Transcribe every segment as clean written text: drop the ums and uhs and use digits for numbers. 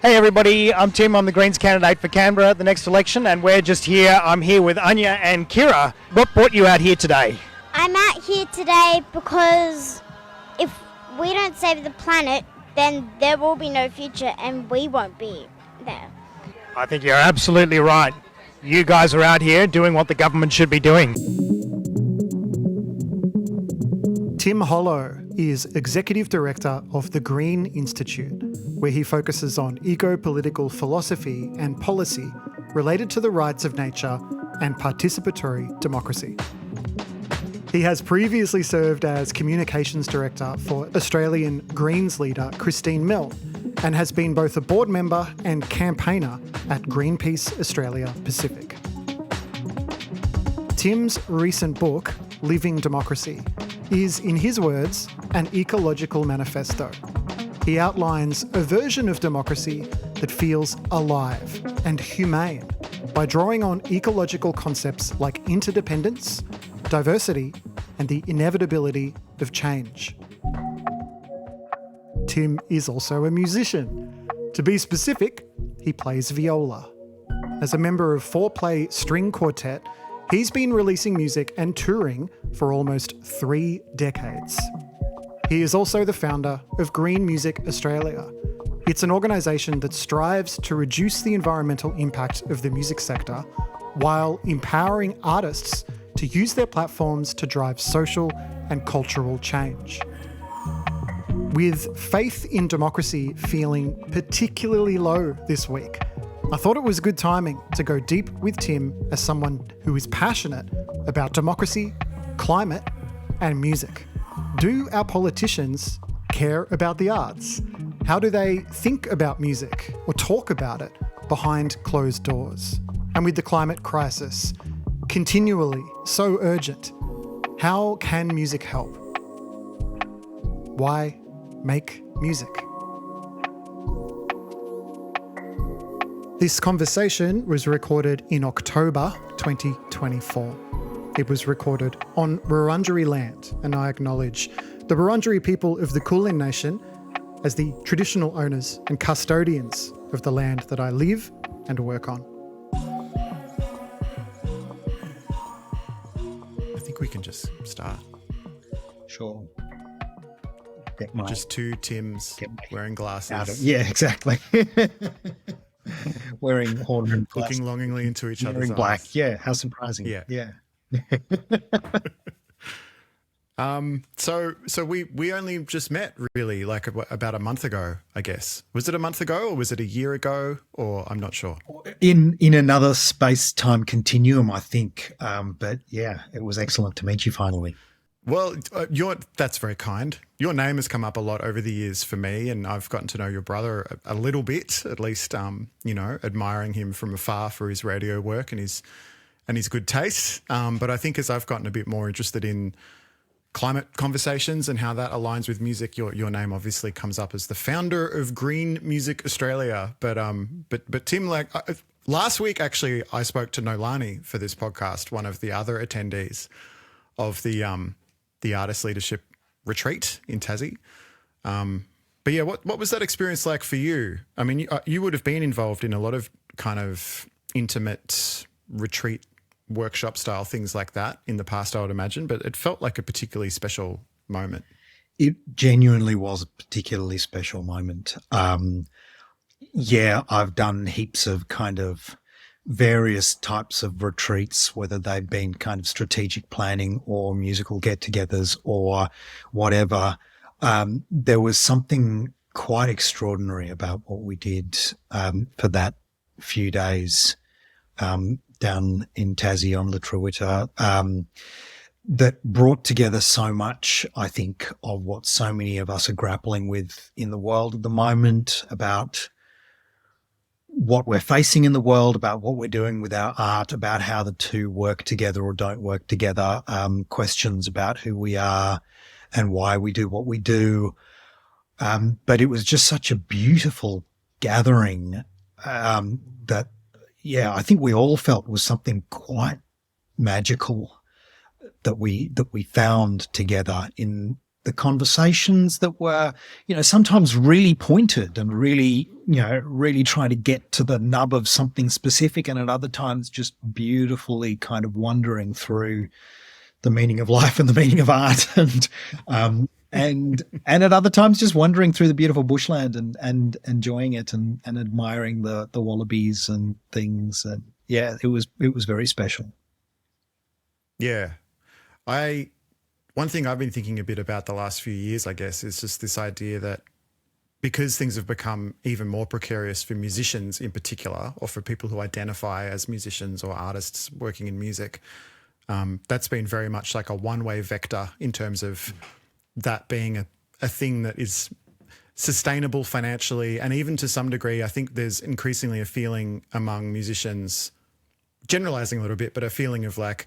Hey everybody, I'm Tim. I'm the Greens candidate for Canberra at the next election, and we're just here. I'm here with Anya and Kira. What brought you out here today? I'm out here today because if we don't save the planet, then there will be no future and we won't be there. I think you're absolutely right. You guys are out here doing what the government should be doing. Tim Hollo is Executive Director of the Green Institute, where he focuses on eco-political philosophy and policy related to the rights of nature and participatory democracy. He has previously served as Communications Director for Australian Greens leader Christine Milne and has been both a board member and campaigner at Greenpeace Australia Pacific. Tim's recent book, Living Democracy, is, in his words, an ecological manifesto. He outlines a version of democracy that feels alive and humane by drawing on ecological concepts like interdependence, diversity, and the inevitability of change. Tim is also a musician. To be specific, he plays viola. As a member of FourPlay String Quartet, he's been releasing music and touring for almost 3 decades. He is also the founder of Green Music Australia. It's an organisation that strives to reduce the environmental impact of the music sector while empowering artists to use their platforms to drive social and cultural change. With faith in democracy feeling particularly low this week, I thought it was good timing to go deep with Tim as someone who is passionate about democracy, climate, and music. Do our politicians care about the arts? How do they think about music or talk about it behind closed doors? And with the climate crisis continually so urgent, how can music help? Why make music? This conversation was recorded in October 2024. It was recorded on Wurundjeri land, and I acknowledge the Wurundjeri people of the Kulin Nation as the traditional owners and custodians of the land that I live and work on. I think we can just start. Sure. Just two Tims wearing glasses. Yeah, exactly. Wearing horn and looking longingly into each other's black. eyes. Yeah, how surprising. Yeah. So we only just met really like about a month ago, I guess. Was it a month ago or was it a year ago, or I'm not sure. In another space-time continuum, I think. But yeah, it was excellent to meet you finally. Well, that's very kind. Your name has come up a lot over the years for me, and I've gotten to know your brother a little bit, at least, admiring him from afar for his radio work and his good taste. But I think as I've gotten a bit more interested in climate conversations and how that aligns with music, your name obviously comes up as the founder of Green Music Australia. But Tim, last week actually, I spoke to Nolani for this podcast, one of the other attendees of the Artist Leadership Retreat in Tassie. But yeah, what was that experience like for you? I mean, you would have been involved in a lot of kind of intimate retreat workshop style things like that in the past, I would imagine, but it felt like a particularly special moment. It genuinely was a particularly special moment. Yeah, I've done heaps of kind of various types of retreats, whether they've been kind of strategic planning or musical get-togethers or whatever. There was something quite extraordinary about what we did for that few days down in Tassie on the Truitt, that brought together so much, I think, of what so many of us are grappling with in the world at the moment, about what we're facing in the world, about what we're doing with our art, about how the two work together or don't work together, questions about who we are and why we do what we do. But it was just such a beautiful gathering that, yeah, I think we all felt was something quite magical that we found together in the conversations that were, sometimes really pointed and really, really trying to get to the nub of something specific, and at other times just beautifully kind of wandering through the meaning of life and the meaning of art, and at other times just wandering through the beautiful bushland and enjoying it and admiring the wallabies and things. And yeah, it was very special. Yeah. One thing I've been thinking a bit about the last few years, I guess, is just this idea that because things have become even more precarious for musicians in particular, or for people who identify as musicians or artists working in music, that's been very much like a one-way vector in terms of that being a thing that is sustainable financially. And even to some degree, I think there's increasingly a feeling among musicians, generalizing a little bit, but a feeling of like,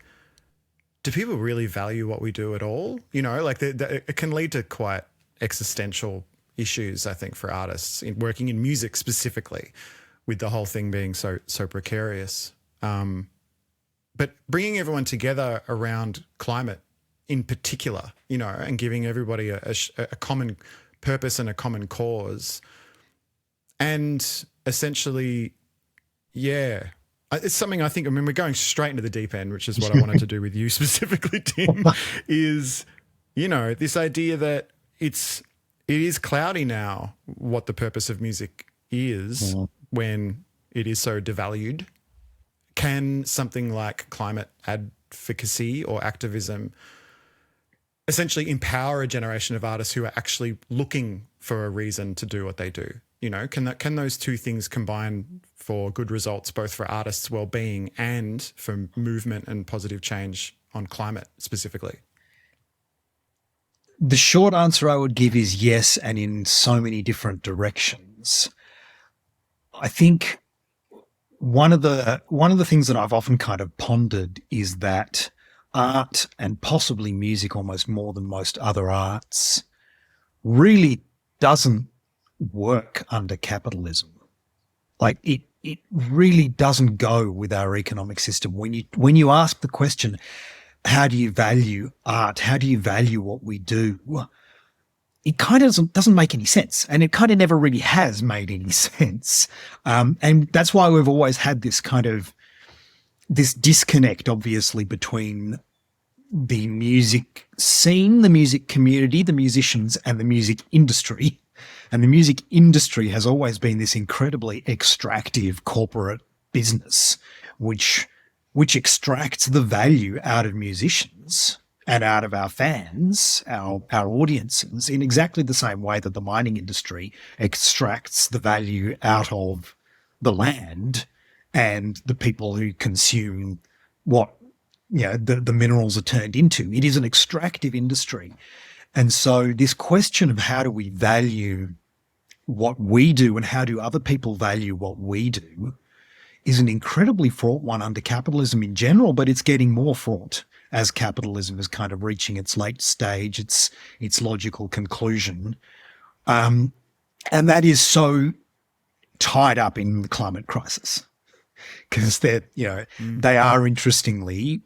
do people really value what we do at all? Like it can lead to quite existential issues, I think, for artists working in music specifically, with the whole thing being so precarious. But bringing everyone together around climate in particular, and giving everybody a common purpose and a common cause. And essentially, yeah, it's something I think, we're going straight into the deep end, which is what I wanted to do with you specifically, Tim, is, this idea that it is cloudy now what the purpose of music is when it is so devalued. Can something like climate advocacy or activism essentially empower a generation of artists who are actually looking for a reason to do what they do? Can those two things combine for good results, both for artists' well-being and for movement and positive change on climate specifically? The short answer I would give is yes, and in so many different directions. I think one of the things that I've often kind of pondered is that art, and possibly music almost more than most other arts, really doesn't work under capitalism. Like it really doesn't go with our economic system. When you ask the question, how do you value art? How do you value what we do? It kind of doesn't make any sense, and it kind of never really has made any sense. And that's why we've always had this disconnect, obviously, between the music scene, the music community, the musicians, and the music industry. And the music industry has always been this incredibly extractive corporate business, which extracts the value out of musicians and out of our fans, our audiences, in exactly the same way that the mining industry extracts the value out of the land and the people who consume what the minerals are turned into. It is an extractive industry. And so this question of how do we value what we do and how do other people value what we do is an incredibly fraught one under capitalism in general, but it's getting more fraught as capitalism is kind of reaching its late stage, its logical conclusion. And that is so tied up in the climate crisis, because they are interestingly,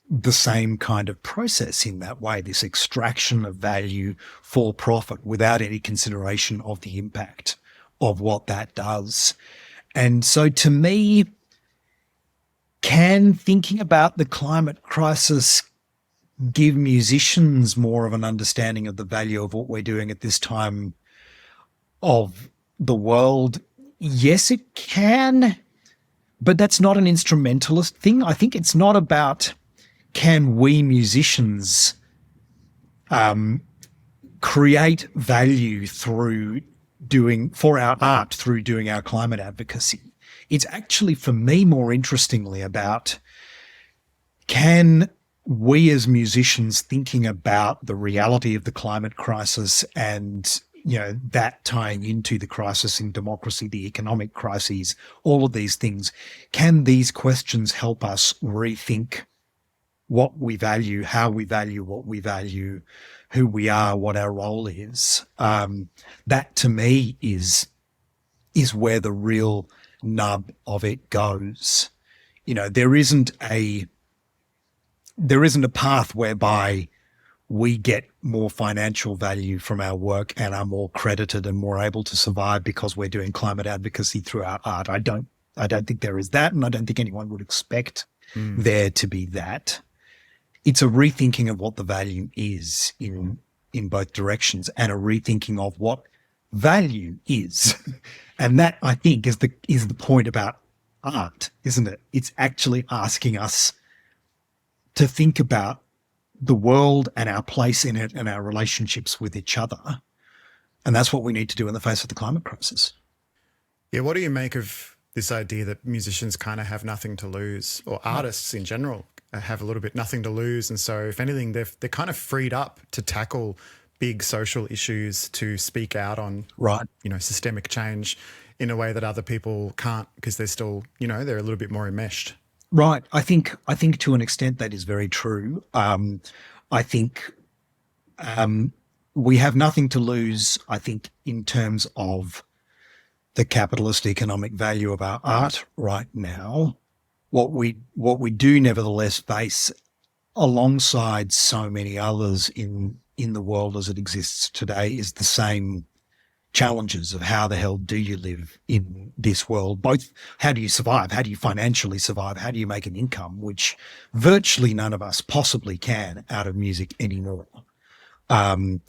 the same kind of process in that way, this extraction of value for profit without any consideration of the impact of what that does. And so to me, can thinking about the climate crisis give musicians more of an understanding of the value of what we're doing at this time of the world? Yes, it can, but that's not an instrumentalist thing. I think it's not about can we musicians create value through for our art through doing our climate advocacy. It's actually, for me, more interestingly about can we as musicians thinking about the reality of the climate crisis and that tying into the crisis in democracy, the economic crises, all of these things, can these questions help us rethink what we value, how we value what we value, who we are, what our role is? That to me is where the real nub of it goes. There isn't a path whereby we get more financial value from our work and are more credited and more able to survive because we're doing climate advocacy through our art. I don't think there is that, and I don't think anyone would expect there to be that. It's a rethinking of what the value is in both directions, and a rethinking of what value is. And that, I think, is the point about art, isn't it? It's actually asking us to think about the world and our place in it and our relationships with each other. And that's what we need to do in the face of the climate crisis. Yeah, what do you make of this idea that musicians kind of have nothing to lose, or artists in general have a little bit nothing to lose, and so if anything, they're kind of freed up to tackle big social issues, to speak out on systemic change in a way that other people can't, because they're still, they're a little bit more enmeshed. Right. I think to an extent that is very true. I think we have nothing to lose, I think, in terms of the capitalist economic value of our art right now. What we do nevertheless face, alongside so many others in the world as it exists today, is the same challenges of how the hell do you live in this world? Both, how do you survive? How do you financially survive? How do you make an income, which virtually none of us possibly can out of music anymore? The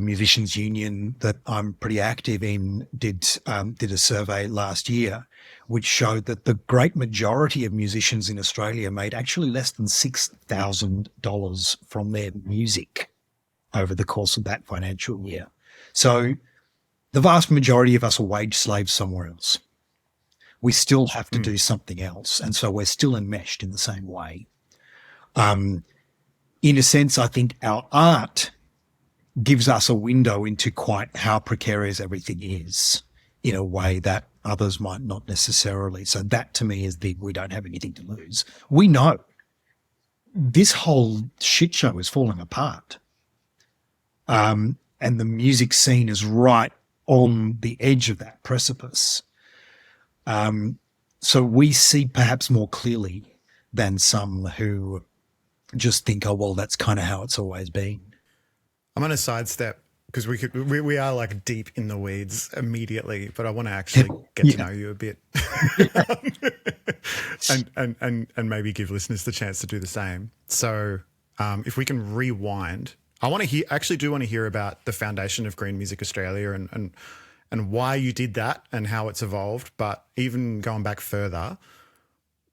Musicians Union that I'm pretty active in did a survey last year, which showed that the great majority of musicians in Australia made actually less than $6,000 from their music over the course of that financial year. So the vast majority of us are wage slaves somewhere else. We still have to do something else. And so we're still enmeshed in the same way. In a sense, I think our art gives us a window into quite how precarious everything is in a way that others might not necessarily. So that to me is we don't have anything to lose. We know this whole shit show is falling apart. And the music scene is right on the edge of that precipice. So we see perhaps more clearly than some who just think, oh, well, that's kind of how it's always been. I'm going to sidestep because we are like deep in the weeds immediately, but I want to actually get to know you a bit and maybe give listeners the chance to do the same. So if we can rewind, I want to do want to hear about the foundation of Green Music Australia and why you did that and how it's evolved. But even going back further,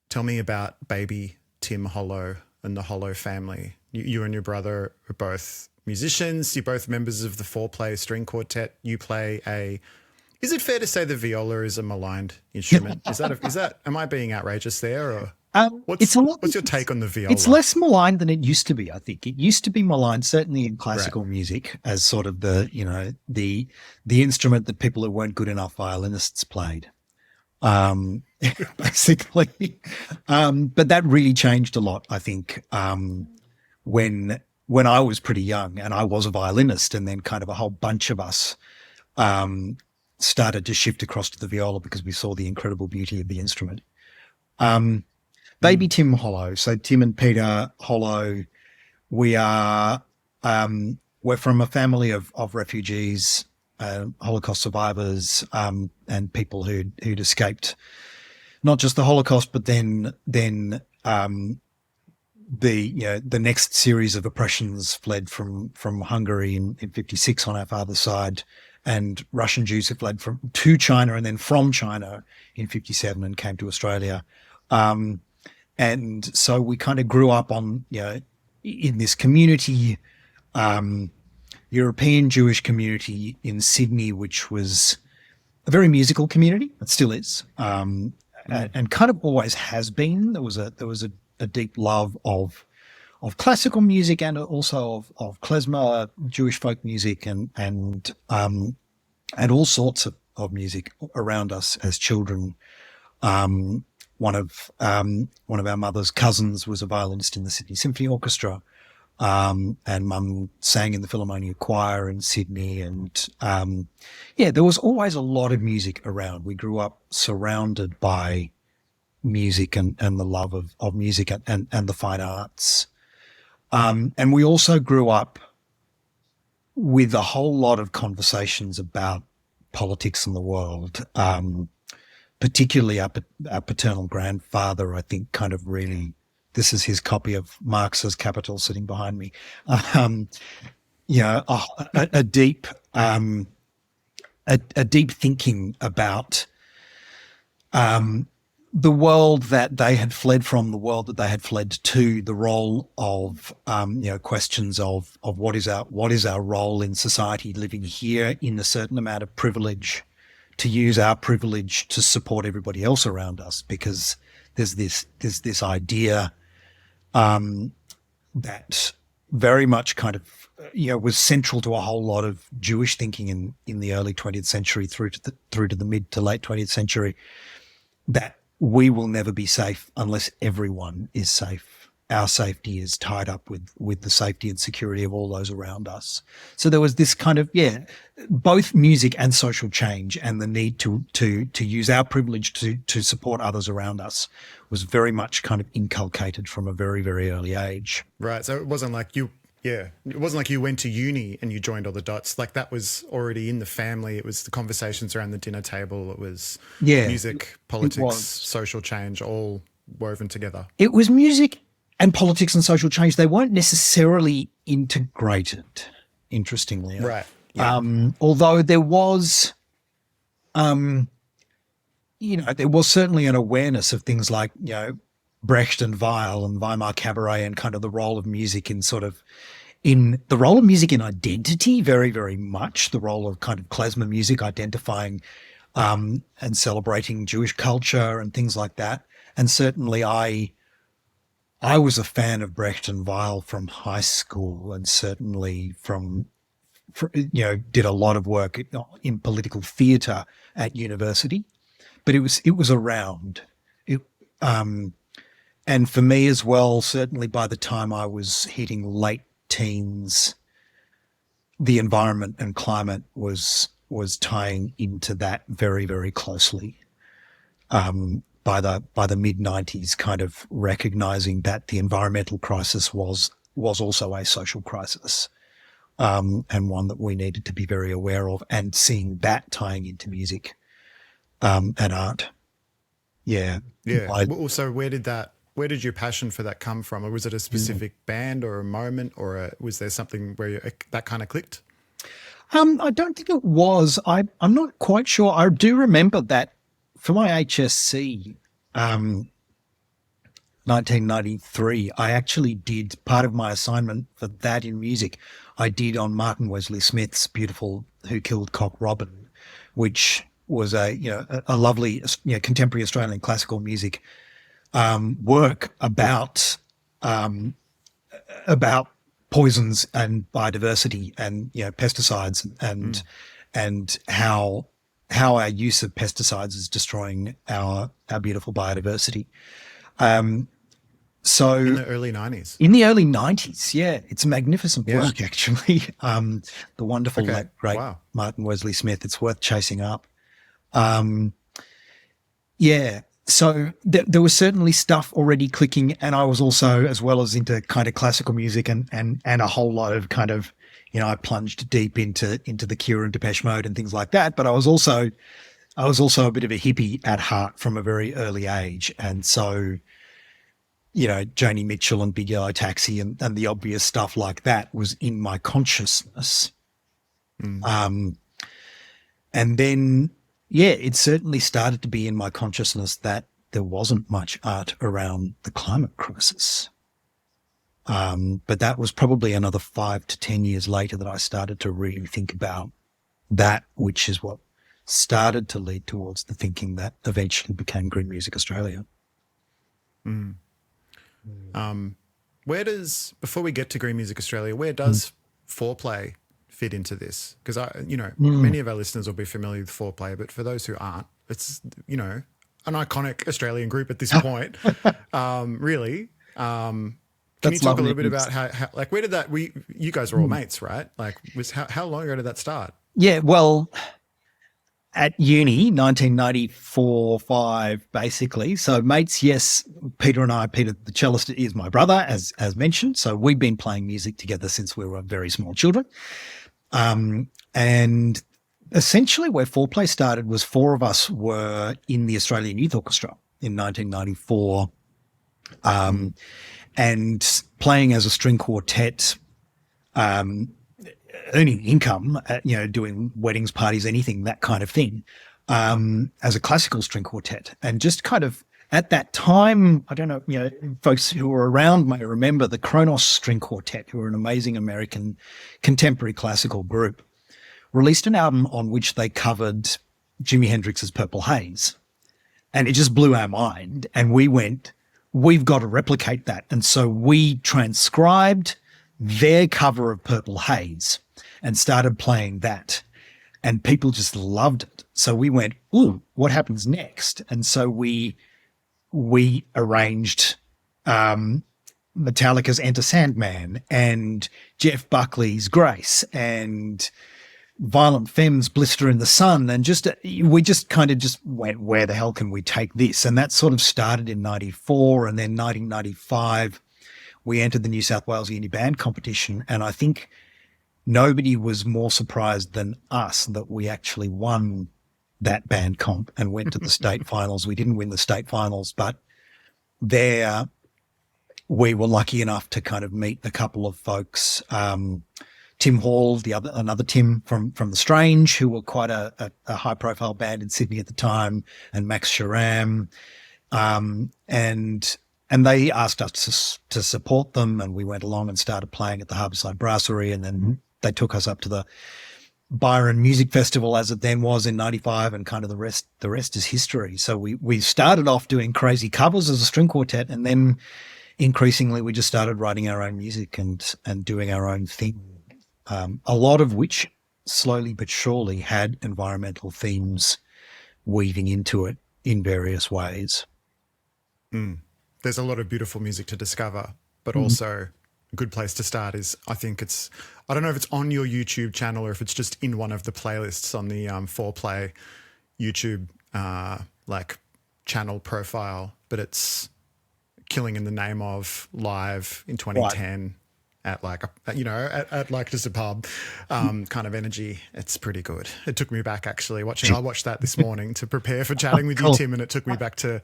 tell me about baby Tim Hollo and the Hollo family. You and your brother are both musicians. You're both members of the FourPlay String Quartet. You play is it fair to say the viola is a maligned instrument? Is that am I being outrageous there, or what's your take on the viola? It's less maligned than it used to be, I think. It used to be maligned, certainly in classical music, as sort of the instrument that people who weren't good enough violinists played. Basically. But that really changed a lot, I think, when I was pretty young and I was a violinist, and then kind of a whole bunch of us started to shift across to the viola because we saw the incredible beauty of the instrument. Baby Tim Hollo. So Tim and Peter Hollo, we're from a family of refugees, Holocaust survivors, and people who'd escaped not just the Holocaust, but then the next series of oppressions, fled from Hungary in 56 on our father's side, and Russian Jews who fled to China and then from China in 57 and came to Australia. And so we kind of grew up in this community, European Jewish community in Sydney, which was a very musical community. It still is, and kind of always has been. There was a deep love of classical music and also of klezmer, Jewish folk music, and all sorts of music around us as children. One of our mother's cousins was a violinist in the Sydney Symphony Orchestra, and Mum sang in the Philharmonia Choir in Sydney. And there was always a lot of music around. We grew up surrounded by music and the love of music and the fine arts. And we also grew up with a whole lot of conversations about politics in the world, particularly our paternal grandfather, I think, kind of really, this is his copy of Marx's Capital sitting behind me. A deep thinking about the world that they had fled from, the world that they had fled to, the role of questions of what is our role in society, living here in a certain amount of privilege, to use our privilege to support everybody else around us, because there's this idea that very much kind of was central to a whole lot of Jewish thinking in the early 20th century through to the mid to late 20th century, that we will never be safe unless everyone is safe. Our safety is tied up with the safety and security of all those around us. So there was this kind of, both music and social change, and the need to use our privilege to support others around us was very much kind of inculcated from a very, very early age. Right. So it wasn't like you went to uni and you joined all the dots. Like, that was already in the family. It was the conversations around the dinner table. It was music, politics, social change, all woven together. It was music and politics and social change. They weren't necessarily integrated, interestingly enough. Right. Yeah. Although there was, there was certainly an awareness of things like, Brecht and Weill and Weimar Cabaret, and kind of the role of music in identity, very, very much the role of kind of klezmer music, identifying and celebrating Jewish culture and things like that. And certainly I was a fan of Brecht and Weill from high school, and certainly did a lot of work in political theatre at university, but it was around. And for me as well, certainly by the time I was hitting late teens, the environment and climate was tying into that very, very closely. By the mid-90s, kind of recognizing that the environmental crisis was also a social crisis, and one that we needed to be very aware of, and seeing that tying into music and art. Yeah. Yeah. So where did your passion for that come from? Or was it a specific band or a moment, or was there something where that kind of clicked? I don't think it was. I'm not quite sure. I do remember that for my HSC, 1993, I actually did part of my assignment for that in music. I did on Martin Wesley Smith's beautiful "Who Killed Cock Robin," which was a lovely contemporary Australian classical music work about poisons and biodiversity and pesticides and how our use of pesticides is destroying our beautiful biodiversity. So in the early 90s. In the early 90s, yeah, it's a magnificent work actually. The wonderful great Martin Wesley Smith. It's worth chasing up. So there was certainly stuff already clicking, and I was also, as well as into kind of classical music and a whole lot of kind of, I plunged deep into The Cure and Depeche Mode and things like that. But I was also a bit of a hippie at heart from a very early age, and so Joni Mitchell and Big Yellow Taxi and the obvious stuff like that was in my consciousness. And then. Yeah, it certainly started to be in my consciousness that there wasn't much art around the climate crisis. But that was probably another 5 to 10 years later that I started to really think about that, which is what started to lead towards the thinking that eventually became Green Music Australia. Before we get to Green Music Australia, where does FourPlay fit into this? Because many of our listeners will be familiar with FourPlay, but for those who aren't, it's an iconic Australian group at this point. Really, can you talk a little bit about how like where did that you guys are all mates, right? Like how long ago did that start? Yeah, well, at uni, 1994, 5, basically. So mates, yes, Peter the cellist is my brother, as mentioned. So we've been playing music together since we were very small children. And essentially where FourPlay started was 4 of us were in the Australian Youth Orchestra in 1994, and playing as a string quartet, earning income, doing weddings, parties, anything, that kind of thing, as a classical string quartet. And just kind of at that time, I don't know, folks who were around may remember the Kronos String Quartet, who are an amazing American contemporary classical group, released an album on which they covered Jimi Hendrix's Purple Haze. And it just blew our mind. And we went, we've got to replicate that. And so we transcribed their cover of Purple Haze and started playing that. And people just loved it. So we went, ooh, what happens next? And so we arranged Metallica's Enter Sandman and Jeff Buckley's Grace and Violent Femme's Blister in the Sun. And we just kind of just went, where the hell can we take this? And that sort of started in 94. And then 1995, we entered the New South Wales Uni Band competition. And I think nobody was more surprised than us that we actually won that band comp and went to the state finals. We didn't win the state finals, but there we were lucky enough to kind of meet a couple of folks, Tim Hall, another Tim from The Strange, who were quite a high profile band in Sydney at the time, and Max Sharam. And they asked us to support them, and we went along and started playing at the Harbourside Brasserie, and then they took us up to the Byron Music Festival, as it then was, in 95, and kind of the rest is history. So we started off doing crazy covers as a string quartet, and then increasingly we just started writing our own music and doing our own thing. A lot of which slowly but surely had environmental themes weaving into it in various ways. There's a lot of beautiful music to discover, but also a good place to start is, I don't know if it's on your YouTube channel or if it's just in one of the playlists on the FourPlay YouTube channel profile, but it's Killing in the Name of live in 2010. At just a pub kind of energy. It's pretty good. It took me back, actually, I watched that this morning to prepare for chatting with you, Tim, and it took me back to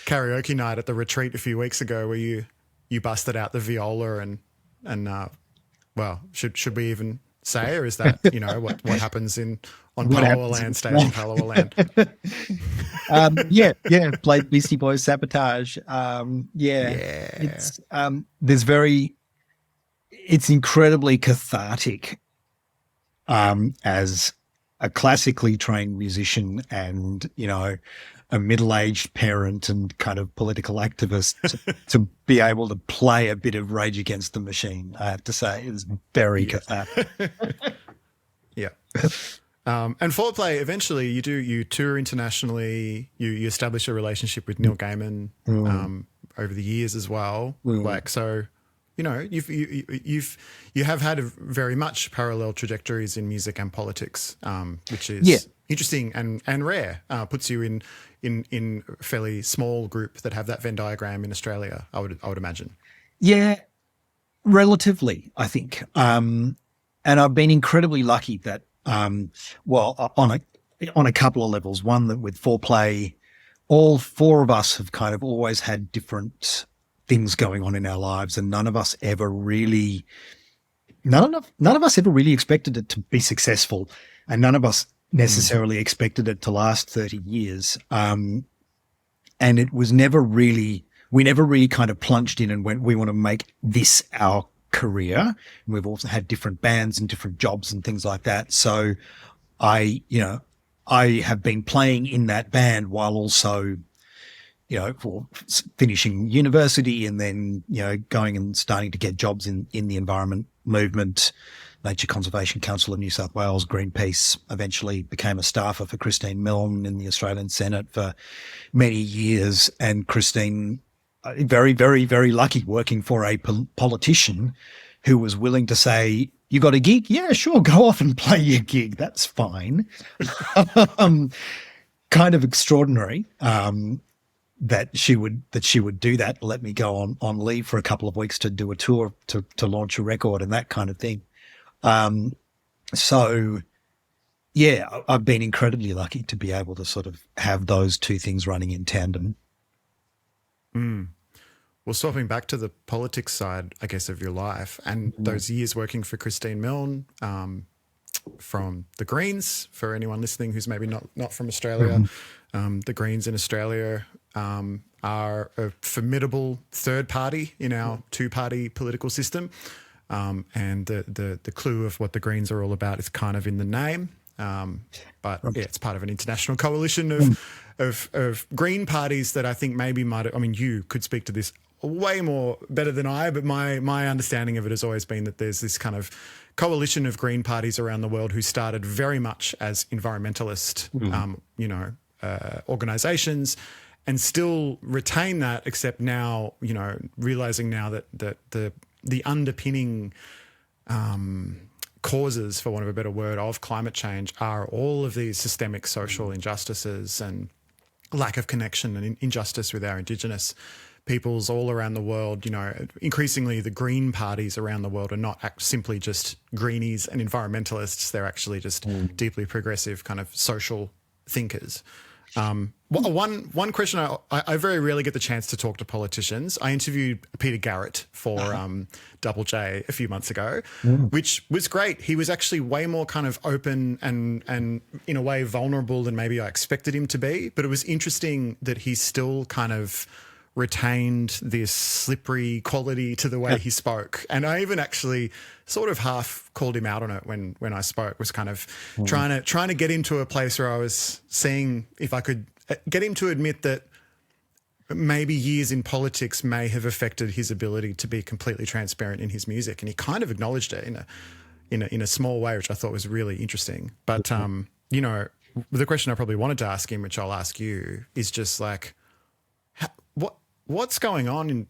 karaoke night at the retreat a few weeks ago where you busted out the viola and should we even say, or is that, what happens on Palawa Land, stage in Palawa Land? Yeah. Played Beastie Boys Sabotage. It's incredibly cathartic as a classically trained musician and, a middle-aged parent and kind of political activist to be able to play a bit of Rage Against the Machine, I have to say. It's very cathartic. Yeah. And FourPlay, eventually you tour internationally, you establish a relationship with Neil Gaiman over the years as well. You have had very much parallel trajectories in music and politics, which is interesting and rare. Puts you in a fairly small group that have that Venn diagram in Australia, I would imagine. Yeah, relatively, I think. And I've been incredibly lucky that, on a couple of levels. One, that with FourPlay, all 4 of us have kind of always had different things going on in our lives, and none of us ever really expected it to be successful, and none of us necessarily expected it to last 30 years. And it was we never really kind of plunged in and went, we want to make this our career. And we've also had different bands and different jobs and things like that. So I have been playing in that band while also, for finishing university and then, going and starting to get jobs in the environment movement, Nature Conservation Council of New South Wales, Greenpeace. Eventually became a staffer for Christine Milne in the Australian Senate for many years. And Christine, very, very, very lucky working for a politician who was willing to say, you got a gig? Yeah, sure. Go off and play your gig. That's fine. Kind of extraordinary that she would do that. Let me go on leave for a couple of weeks to do a tour to launch a record and that kind of thing. So yeah, I've been incredibly lucky to be able to sort of have those two things running in tandem. Well, swapping back to the politics side, I guess, of your life and those years working for Christine Milne from the Greens, for anyone listening who's maybe not from Australia, the Greens in Australia are a formidable third party in our two-party political system. And the clue of what the Greens are all about is kind of in the name. But yeah, it's part of an international coalition of Green parties that I think maybe you could speak to this way more better than I, but my understanding of it has always been that there's this kind of coalition of Green parties around the world who started very much as environmentalist, organizations and still retain that, except now, realizing now that the underpinning causes, for want of a better word, of climate change are all of these systemic social injustices and lack of connection and injustice with our Indigenous peoples all around the world. Increasingly the Green parties around the world are not simply just greenies and environmentalists. They're actually just deeply progressive kind of social thinkers. One question, I very rarely get the chance to talk to politicians. I interviewed Peter Garrett for Double J a few months ago, which was great. He was actually way more kind of open and in a way vulnerable than maybe I expected him to be. But it was interesting that he still kind of retained this slippery quality to the way he spoke. And I even actually sort of half called him out on it when I spoke, was kind of trying to get him to a place where I was seeing if I could get him to admit that maybe years in politics may have affected his ability to be completely transparent in his music. And he kind of acknowledged it in a small way, which I thought was really interesting. But, the question I probably wanted to ask him, which I'll ask you, is just like, what's going on?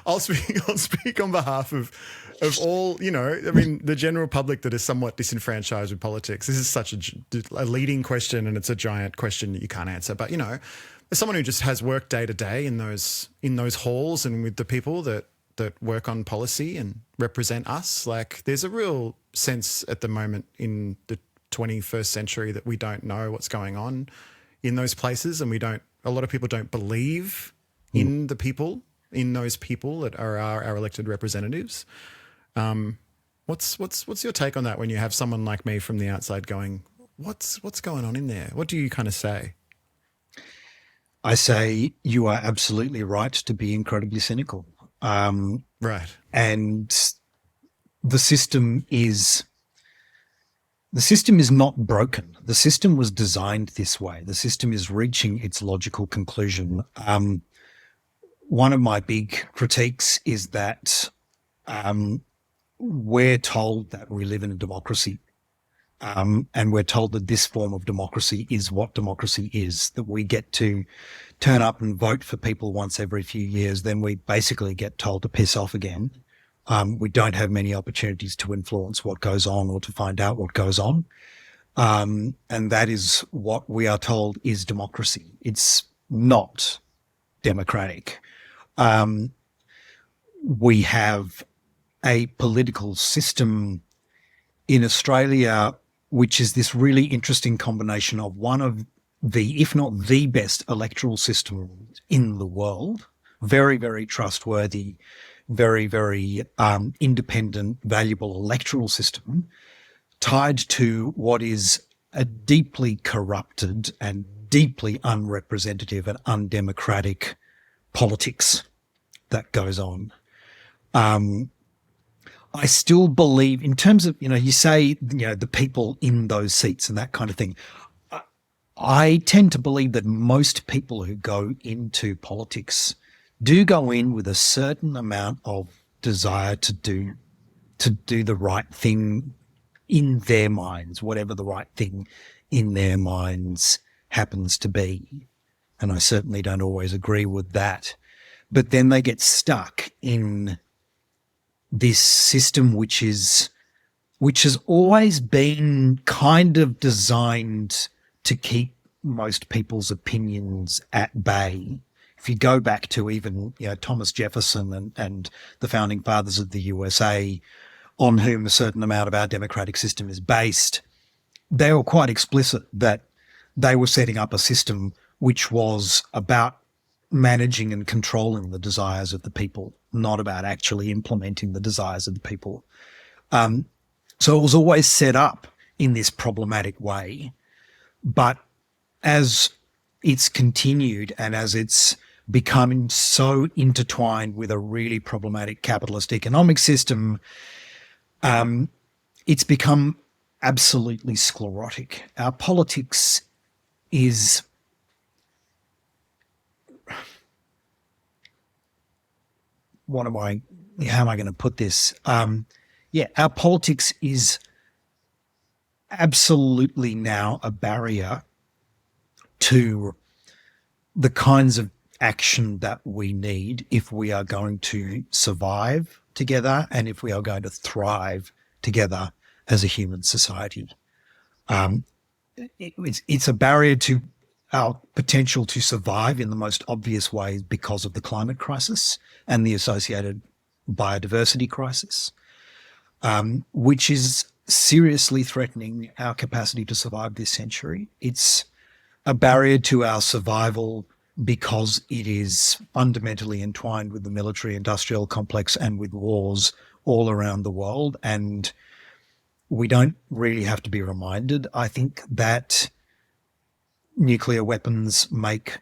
I'll speak on behalf of all, the general public that is somewhat disenfranchised with politics. This is such a leading question, and it's a giant question that you can't answer. But, as someone who just has worked day to day in those halls and with the people that work on policy and represent us, like there's a real sense at the moment in the 21st century that we don't know what's going on in those places, and a lot of people don't believe in the people, in those people that are our elected representatives. What's your take on that when you have someone like me from the outside going, what's going on in there? What do you kind of say? I say you are absolutely right to be incredibly cynical. Right. And the system is not broken. The system was designed this way. The system is reaching its logical conclusion. One of my big critiques is that we're told that we live in a democracy, and we're told that this form of democracy is what democracy is, that we get to turn up and vote for people once every few years, then we basically get told to piss off again. We don't have many opportunities to influence what goes on or to find out what goes on. And that is what we are told is democracy. It's not democratic. We have a political system in Australia, which is this really interesting combination of one of the, if not the best electoral system in the world, very, very trustworthy, very, very independent, valuable electoral system, tied to what is a deeply corrupted and deeply unrepresentative and undemocratic politics that goes on. I still believe, in terms of, you say, the people in those seats and that kind of thing, I tend to believe that most people who go into politics do go in with a certain amount of desire to do the right thing in their minds, whatever the right thing in their minds happens to be. And I certainly don't always agree with that. But then they get stuck in this system which has always been kind of designed to keep most people's opinions at bay. If you go back to even Thomas Jefferson and the founding fathers of the USA, on whom a certain amount of our democratic system is based, they were quite explicit that they were setting up a system which was about managing and controlling the desires of the people, not about actually implementing the desires of the people. So it was always set up in this problematic way. But as it's continued and as it's becoming so intertwined with a really problematic capitalist economic system, it's become absolutely sclerotic. Our politics is how am I going to put this? Our politics is absolutely now a barrier to the kinds of action that we need if we are going to survive together and if we are going to thrive together as a human society. It's a barrier to our potential to survive in the most obvious ways because of the climate crisis and the associated biodiversity crisis, which is seriously threatening our capacity to survive this century. It's a barrier to our survival because it is fundamentally entwined with the military-industrial complex and with wars all around the world. And we don't really have to be reminded, I think, that nuclear weapons make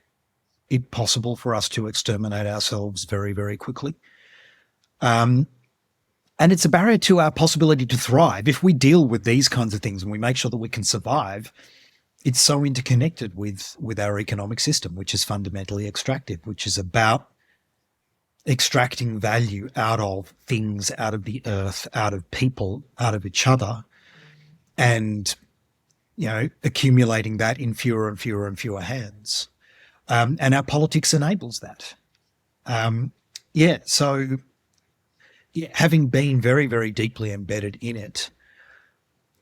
it possible for us to exterminate ourselves very, very quickly. And it's a barrier to our possibility to thrive. If we deal with these kinds of things and we make sure that we can survive, it's so interconnected with our economic system, which is fundamentally extractive, which is about extracting value out of things, out of the earth, out of people, out of each other, and accumulating that in fewer and fewer and fewer hands. And our politics enables that. Having been very, very deeply embedded in it,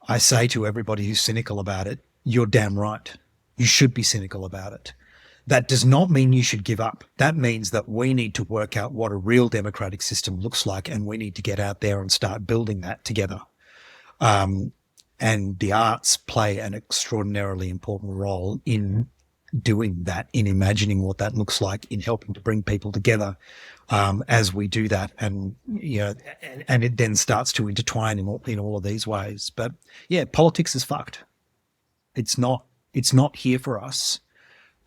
I say to everybody who's cynical about it, you're damn right. You should be cynical about it. That does not mean you should give up. That means that we need to work out what a real democratic system looks like, and we need to get out there and start building that together. And the arts play an extraordinarily important role in doing that, in imagining what that looks like, in helping to bring people together as we do that. And, and it then starts to intertwine in all of these ways. But yeah, politics is fucked. It's not here for us.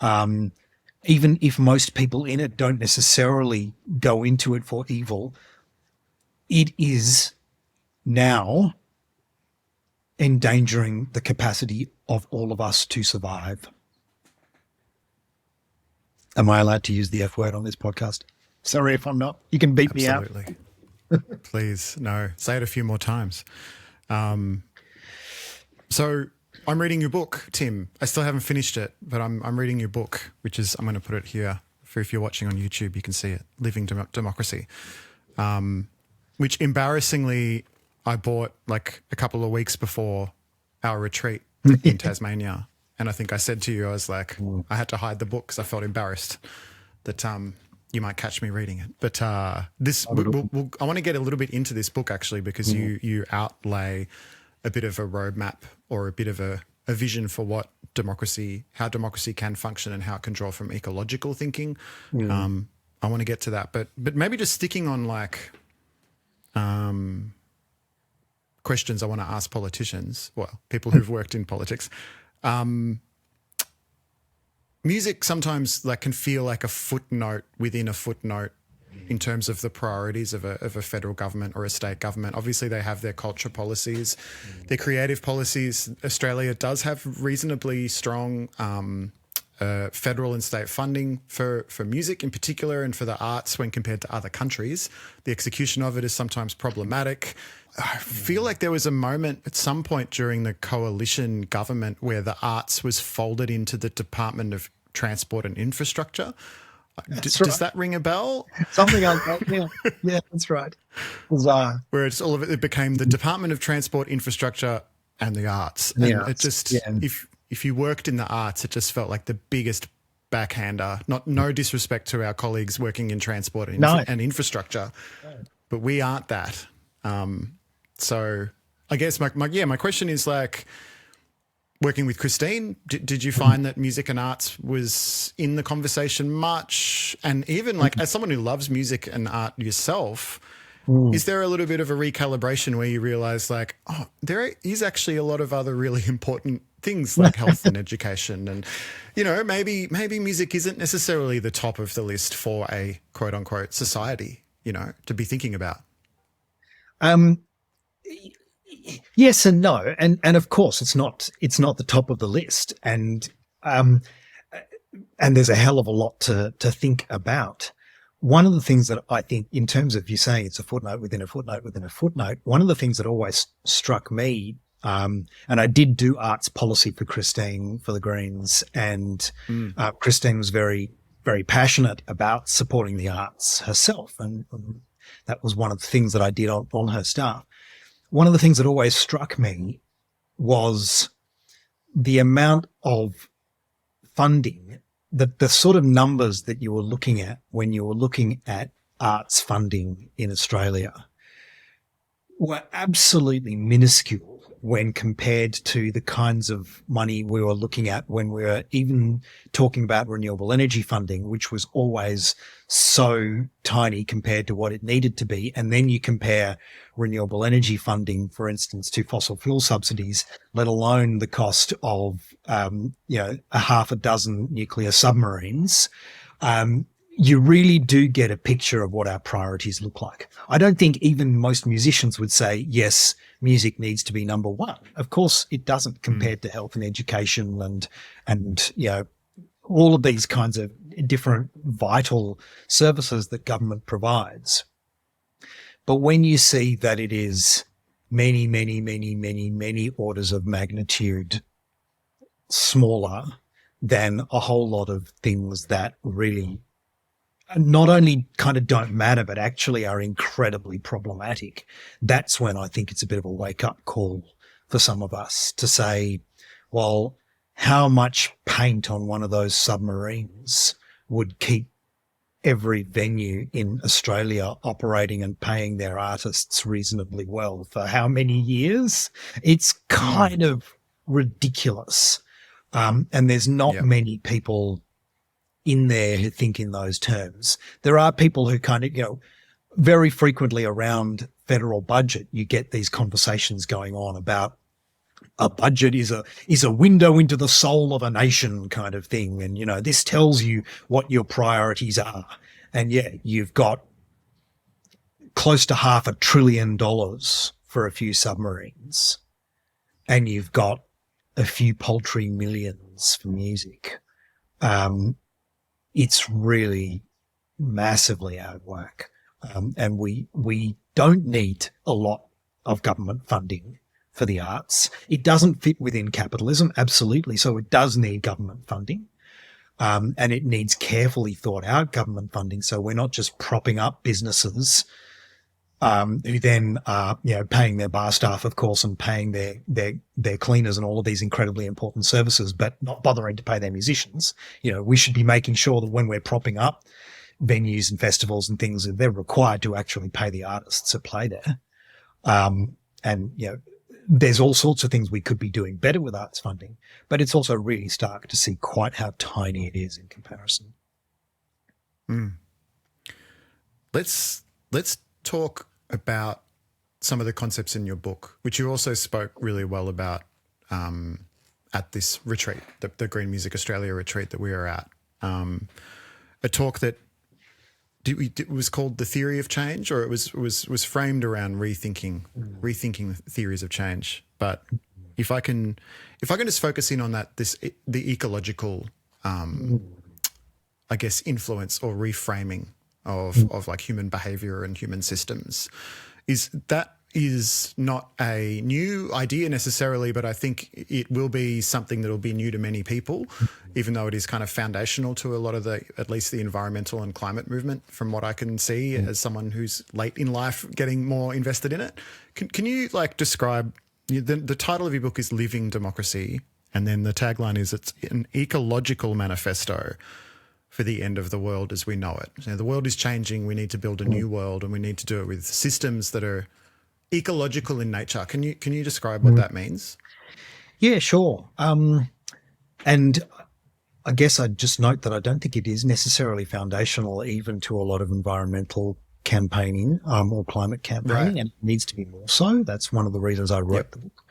Even if most people in it don't necessarily go into it for evil, it is now endangering the capacity of all of us to survive. Am I allowed to use the F word on this podcast? Sorry if I'm not. You can beat me out. Absolutely. Please, no. Say it a few more times. So I'm reading your book, Tim. I still haven't finished it, but I'm reading your book, which is, I'm going to put it here for if you're watching on YouTube, you can see it, Living Democracy, which embarrassingly I bought like a couple of weeks before our retreat in Tasmania. And I think I said to you, I was like, I had to hide the book because I felt embarrassed that you might catch me reading it. But I want to get a little bit into this book actually, because you outlay a bit of a roadmap or a bit of a vision for what how democracy can function and how it can draw from ecological thinking. I want to get to that, but maybe just sticking on like questions I want to ask politicians, well, people who've worked in politics. Music sometimes like can feel like a footnote within a footnote in terms of the priorities of a federal government or a state government. Obviously, they have their culture policies, their creative policies. Australia does have reasonably strong federal and state funding for music in particular and for the arts when compared to other countries. The execution of it is sometimes problematic. I feel like there was a moment at some point during the coalition government where the arts was folded into the Department of Transport and Infrastructure. Does that ring a bell? Something like that. Yeah, yeah, that's right. Bizarre. Where it's all of it became the Department of Transport, Infrastructure, and the Arts, The and arts, it just yeah. if you worked in the arts, it just felt like the biggest backhander. No disrespect to our colleagues working in transport and infrastructure, but we aren't that. So I guess my question is like, working with Christine, did you find that music and arts was in the conversation much? And even like as someone who loves music and art yourself, is there a little bit of a recalibration where you realize like, oh, there is actually a lot of other really important things like health and education, and maybe music isn't necessarily the top of the list for a quote unquote society, to be thinking about? Yes and no, and of course it's not the top of the list, and there's a hell of a lot to think about. One of the things that I think, in terms of you saying it's a footnote within a footnote within a footnote, one of the things that always struck me, and I did do arts policy for Christine for the Greens, and Christine was very, very passionate about supporting the arts herself, and that was one of the things that I did on her staff. One of the things that always struck me was the amount of funding, the sort of numbers that you were looking at when you were looking at arts funding in Australia were absolutely minuscule when compared to the kinds of money we were looking at when we were even talking about renewable energy funding, which was always so tiny compared to what it needed to be. And then you compare renewable energy funding, for instance, to fossil fuel subsidies, let alone the cost of, a half a dozen nuclear submarines. You really do get a picture of what our priorities look like. I don't think even most musicians would say, yes, music needs to be number one. Of course, it doesn't compared to health and education and all of these kinds of different vital services that government provides. But when you see that it is many, many, many, many, many orders of magnitude smaller than a whole lot of things that really not only kind of don't matter, but actually are incredibly problematic, that's when I think it's a bit of a wake-up call for some of us to say, well, how much paint on one of those submarines would keep every venue in Australia operating and paying their artists reasonably well for how many years? It's kind of ridiculous. And there's not many people in there who think in those terms. There are people who kind of, very frequently around federal budget, you get these conversations going on about a budget is a window into the soul of a nation kind of thing. And, this tells you what your priorities are. And you've got close to $500 billion for a few submarines, and you've got a few paltry millions for music. It's really massively out of whack. And we don't need a lot of government funding for the arts. It doesn't fit within capitalism, absolutely. So it does need government funding. And it needs carefully thought out government funding. So we're not just propping up businesses who then are, paying their bar staff, of course, and paying their cleaners and all of these incredibly important services, but not bothering to pay their musicians. We should be making sure that when we're propping up venues and festivals and things, they're required to actually pay the artists that play there. There's all sorts of things we could be doing better with arts funding, but it's also really stark to see quite how tiny it is in comparison. Let's talk about some of the concepts in your book, which you also spoke really well about at this retreat, the Green Music Australia retreat that we were at. A talk that it was called The Theory of Change, or it was framed around rethinking the theories of change. But if I can just focus in on that, the ecological, I guess, influence or reframing of like human behavior and human systems, is that is not a new idea necessarily, but I think it will be something that will be new to many people, even though it is kind of foundational to a lot of at least the environmental and climate movement, from what I can see as someone who's late in life getting more invested in it. Can you describe, the title of your book is Living Democracy, and then the tagline is it's an ecological manifesto for the end of the world as we know it. The world is changing. We need to build a new world, and we need to do it with systems that are ecological in nature. Can you describe what that means? Yeah, sure. And I guess I'd just note that I don't think it is necessarily foundational even to a lot of environmental campaigning or climate campaigning, and it needs to be more so. That's one of the reasons I wrote the book,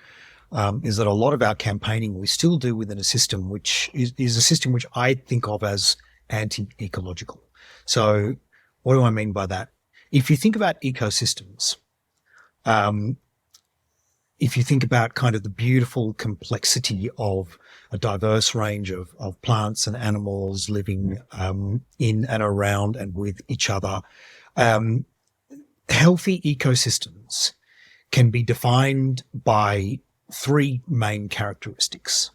is that a lot of our campaigning we still do within a system which is a system which I think of as anti-ecological. So what do I mean by that? If you think about ecosystems, if you think about kind of the beautiful complexity of a diverse range of plants and animals living in and around and with each other, healthy ecosystems can be defined by three main characteristics.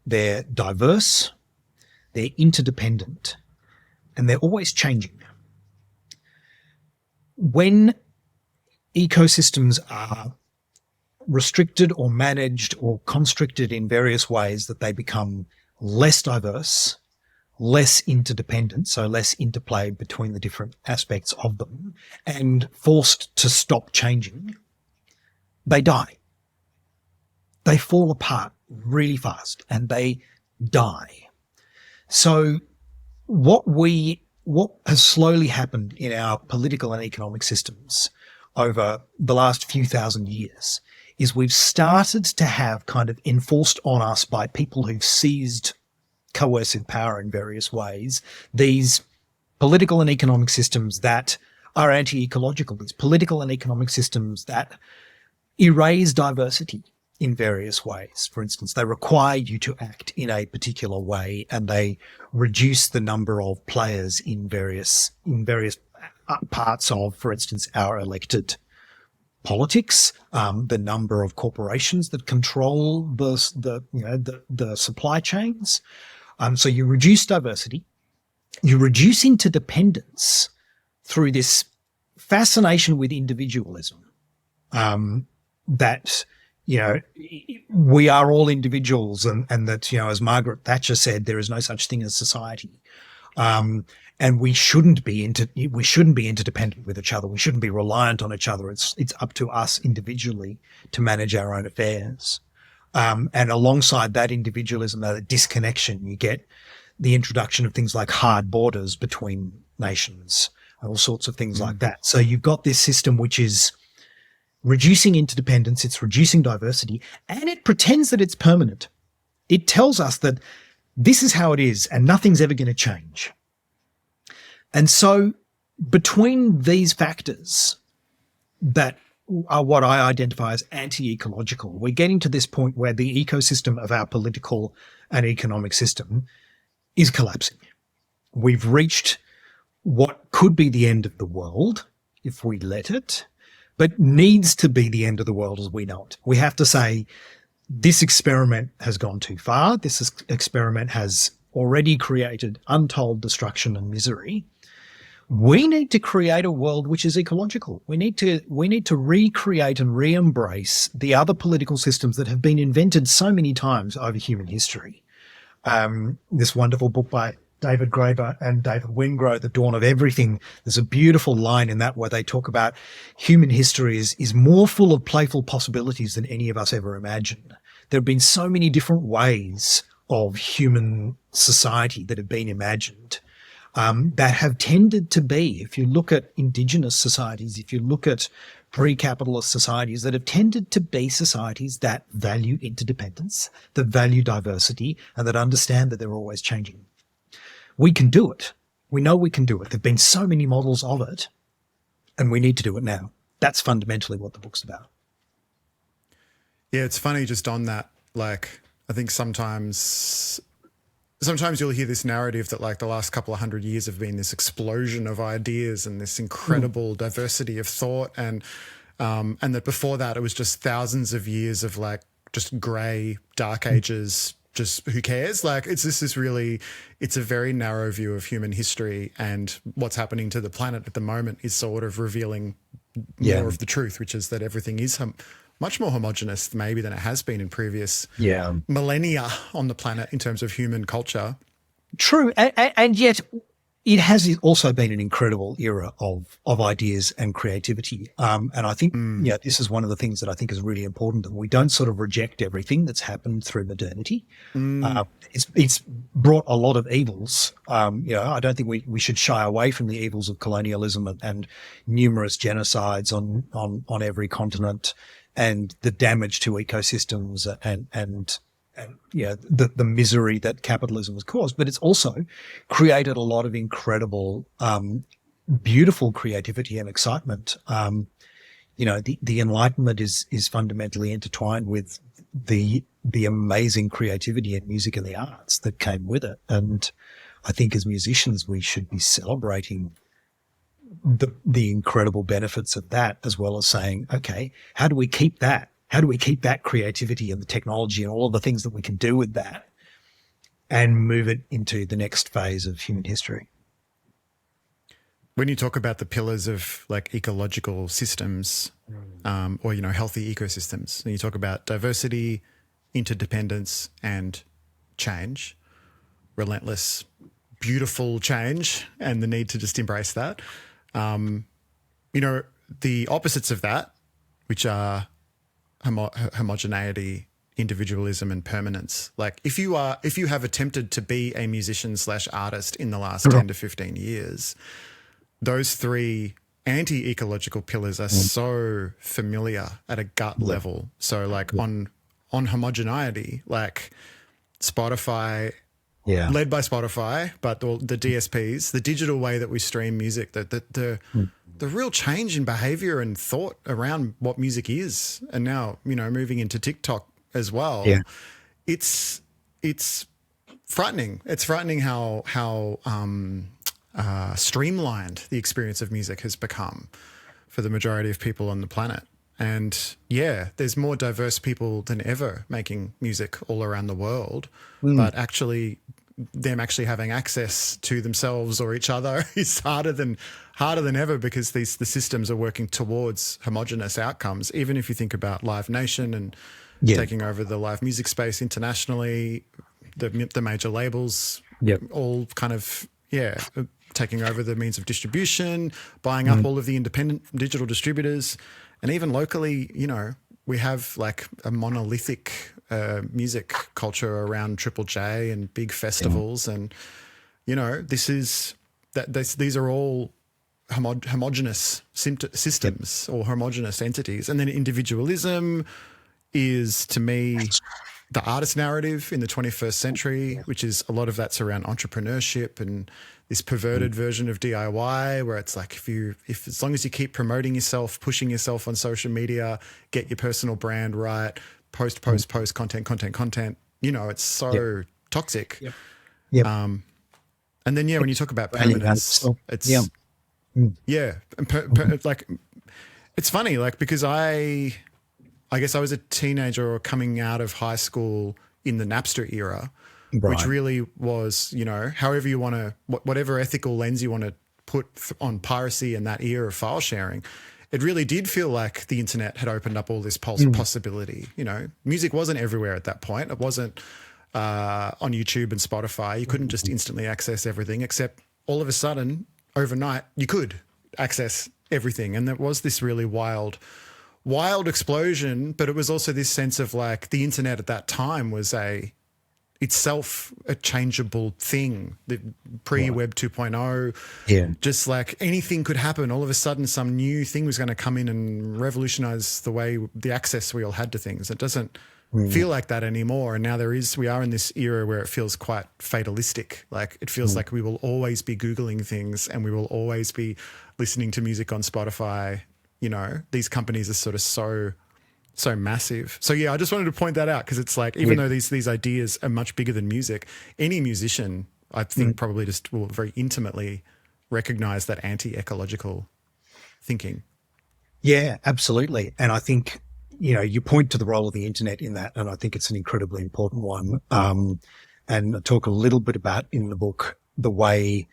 They're diverse, they're interdependent, and they're always changing. When ecosystems are restricted or managed or constricted in various ways that they become less diverse, less interdependent, so less interplay between the different aspects of them, and forced to stop changing, they die. They fall apart really fast and they die. So what has slowly happened in our political and economic systems over the last few thousand years is we've started to have kind of enforced on us by people who've seized coercive power in various ways, these political and economic systems that are anti-ecological, these political and economic systems that erase diversity in various ways. For instance, they require you to act in a particular way, and they reduce the number of players in various parts of, for instance, our elected politics, the number of corporations that control the supply chains. So you reduce diversity, you reduce interdependence through this fascination with individualism, that we are all individuals, and that, as Margaret Thatcher said, there is no such thing as society. And we shouldn't be interdependent with each other. We shouldn't be reliant on each other. It's up to us individually to manage our own affairs. And alongside that individualism, that disconnection, you get the introduction of things like hard borders between nations, all sorts of things like that. So you've got this system which is reducing interdependence, it's reducing diversity, and it pretends that it's permanent. It tells us that this is how it is and nothing's ever going to change. And so between these factors that are what I identify as anti-ecological, we're getting to this point where the ecosystem of our political and economic system is collapsing. We've reached what could be the end of the world if we let it, but needs to be the end of the world as we know it. We have to say, this experiment has gone too far. This experiment has already created untold destruction and misery. We need to create a world which is ecological. We need to recreate and re-embrace the other political systems that have been invented so many times over human history. This wonderful book by David Graeber and David Wingrove, The Dawn of Everything. There's a beautiful line in that where they talk about human history is more full of playful possibilities than any of us ever imagined. There have been so many different ways of human society that have been imagined, that have tended to be, if you look at indigenous societies, if you look at pre-capitalist societies, that have tended to be societies that value interdependence, that value diversity, and that understand that they're always changing. We can do it. We know we can do it. There've been so many models of it, and we need to do it now. That's fundamentally what the book's about. Yeah, it's funny just on that, I think sometimes you'll hear this narrative that the last couple of 100 years have been this explosion of ideas and this incredible diversity of thought. And and that before that it was just thousands of years of like just grey dark ages, just who cares? Like it's a very narrow view of human history, and what's happening to the planet at the moment is sort of revealing more of the truth, which is that everything is much more homogenous maybe than it has been in previous millennia on the planet in terms of human culture. True, and yet it has also been an incredible era of ideas and creativity. And I think, this is one of the things that I think is really important, that we don't sort of reject everything that's happened through modernity. It's brought a lot of evils. I don't think we should shy away from the evils of colonialism and numerous genocides on every continent, and the damage to ecosystems and the misery that capitalism has caused. But it's also created a lot of incredible, beautiful creativity and excitement. The Enlightenment is fundamentally intertwined with the amazing creativity and music and the arts that came with it. And I think as musicians, we should be celebrating the incredible benefits of that, as well as saying, okay, how do we keep that? How do we keep that creativity and the technology and all of the things that we can do with that and move it into the next phase of human history? When you talk about the pillars of like ecological systems, or, healthy ecosystems, and you talk about diversity, interdependence, and change, relentless, beautiful change, and the need to just embrace that. The opposites of that, which are homogeneity, individualism, and permanence. Like if you have attempted to be a musician / artist in the last 10 to 15 years, those three anti-ecological pillars are so familiar at a gut level. So like on homogeneity, like Spotify, led by Spotify, but the DSPs, the digital way that we stream music, the real change in behavior and thought around what music is, and now moving into TikTok as well. It's frightening. It's frightening how streamlined the experience of music has become for the majority of people on the planet. And there's more diverse people than ever making music all around the world, but them actually having access to themselves or each other is harder than ever, because the systems are working towards homogenous outcomes. Even if you think about Live Nation and taking over the live music space internationally, the major labels all kind of taking over the means of distribution, buying up all of the independent digital distributors, and even locally, we have like a monolithic music culture around Triple J and big festivals, and these are all homogenous systems or homogenous entities. And then individualism is, to me, the artist narrative in the 21st century, which is a lot of that's around entrepreneurship and this perverted version of DIY, where it's like if as long as you keep promoting yourself, pushing yourself on social media, get your personal brand right, post content, it's so toxic. And then when you talk about permanence, it's like it's funny, like, because I guess I was a teenager or coming out of high school in the Napster era, which really was, however you want to, whatever ethical lens you want to put on piracy and that era of file sharing, it really did feel like the internet had opened up all this possibility. Music wasn't everywhere at that point. It wasn't on YouTube and Spotify. You couldn't just instantly access everything, except all of a sudden, overnight, you could access everything. And there was this really wild explosion, but it was also this sense of like the internet at that time was itself a changeable thing. The pre-Web 2.0, just like anything could happen. All of a sudden, some new thing was going to come in and revolutionize the way, the access we all had to things. It doesn't feel like that anymore. And now we are in this era where it feels quite fatalistic. Like it feels like we will always be Googling things and we will always be listening to music on Spotify. These companies are sort of so massive. So I just wanted to point that out, because it's like, even though these ideas are much bigger than music, any musician, I think, probably just will very intimately recognize that anti-ecological thinking. Yeah, absolutely. And I think, you point to the role of the internet in that, and I think it's an incredibly important one. And I talk a little bit about in the book the way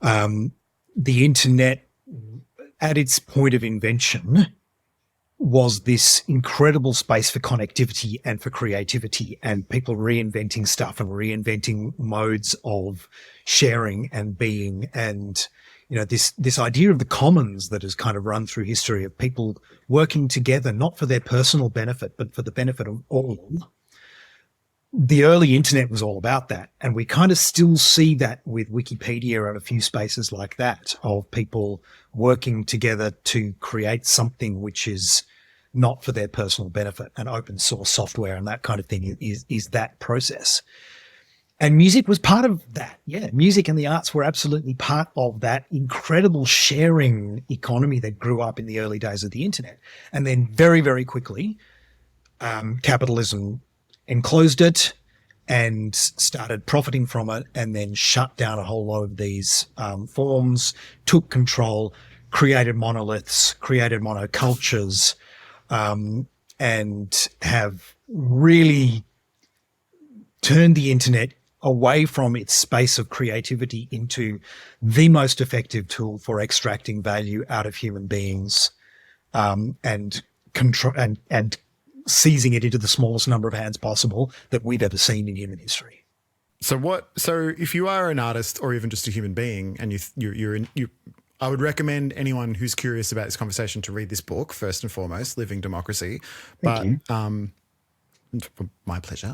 the internet, at its point of invention, was this incredible space for connectivity and for creativity and people reinventing stuff and reinventing modes of sharing and being. And, this idea of the commons that has kind of run through history of people working together, not for their personal benefit, but for the benefit of all. The early internet was all about that. And we kind of still see that with Wikipedia and a few spaces like that of people working together to create something which is not for their personal benefit, and open source software and that kind of thing is that process. And music was part of that. Yeah, music and the arts were absolutely part of that incredible sharing economy that grew up in the early days of the internet. And then very, very quickly, capitalism enclosed it and started profiting from it, and then shut down a whole lot of these forms, took control, created monoliths, created monocultures, and have really turned the internet away from its space of creativity into the most effective tool for extracting value out of human beings, and control and seizing it into the smallest number of hands possible that we've ever seen in human history. So if you are an artist or even just a human being, and I would recommend anyone who's curious about this conversation to read this book, first and foremost, Living Democracy. Thank you. My pleasure.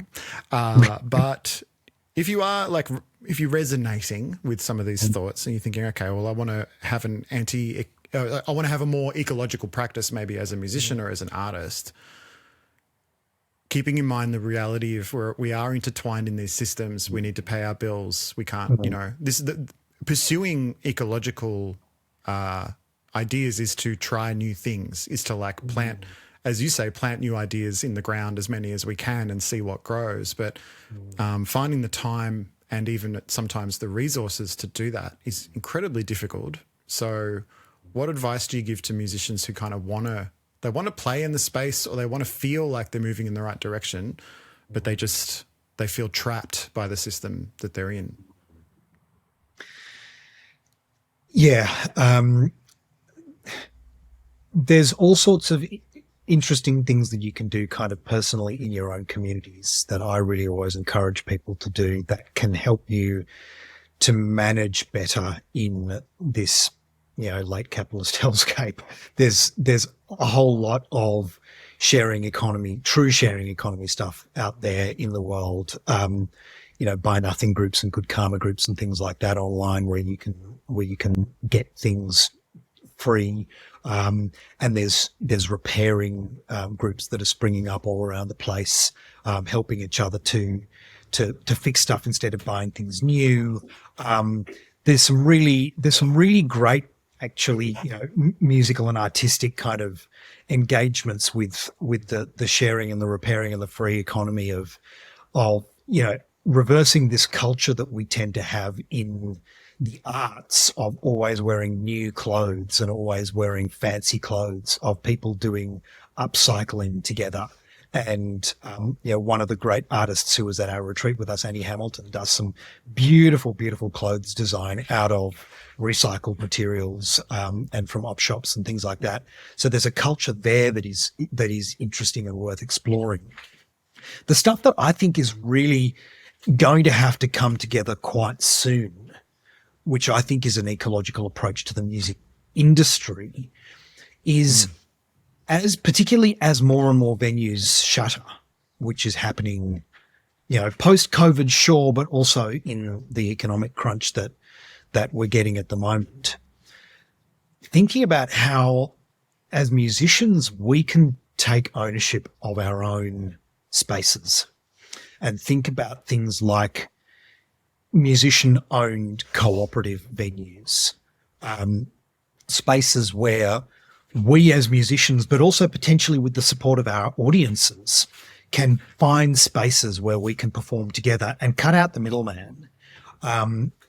But if you're resonating with some of these thoughts and you're thinking, okay, well, I want to have a more ecological practice, maybe as a musician or as an artist, keeping in mind the reality of where we are intertwined in these systems, we need to pay our bills. We can't, pursuing ecological ideas is to try new things, is to plant, as you say, plant new ideas in the ground, as many as we can, and see what grows. But finding the time and even sometimes the resources to do that is incredibly difficult. So what advice do you give to musicians who kind of want to play in the space, or they want to feel like they're moving in the right direction, but they feel trapped by the system that they're in? Yeah. There's all sorts of interesting things that you can do kind of personally in your own communities that I really always encourage people to do that can help you to manage better in this, late capitalist hellscape. There's a whole lot of true sharing economy stuff out there in the world. Buy nothing groups and good karma groups and things like that online where you can get things free. And there's repairing groups that are springing up all around the place, helping each other to fix stuff instead of buying things new. There's some really great, actually, musical and artistic kind of engagements with the sharing and the repairing and the free economy of reversing this culture that we tend to have in the arts of always wearing new clothes and always wearing fancy clothes, of people doing upcycling together. And, one of the great artists who was at our retreat with us, Annie Hamilton, does some beautiful, beautiful clothes design out of recycled materials, and from op shops and things like that. So there's a culture there that is interesting and worth exploring. The stuff that I think is really going to have to come together quite soon, which I think is an ecological approach to the music industry, is particularly as more and more venues shutter, which is happening, post-COVID, sure, but also in the economic crunch that we're getting at the moment. Thinking about how, as musicians, we can take ownership of our own spaces and think about things like musician-owned cooperative venues, spaces where we as musicians, but also potentially with the support of our audiences, can find spaces where we can perform together and cut out the middleman.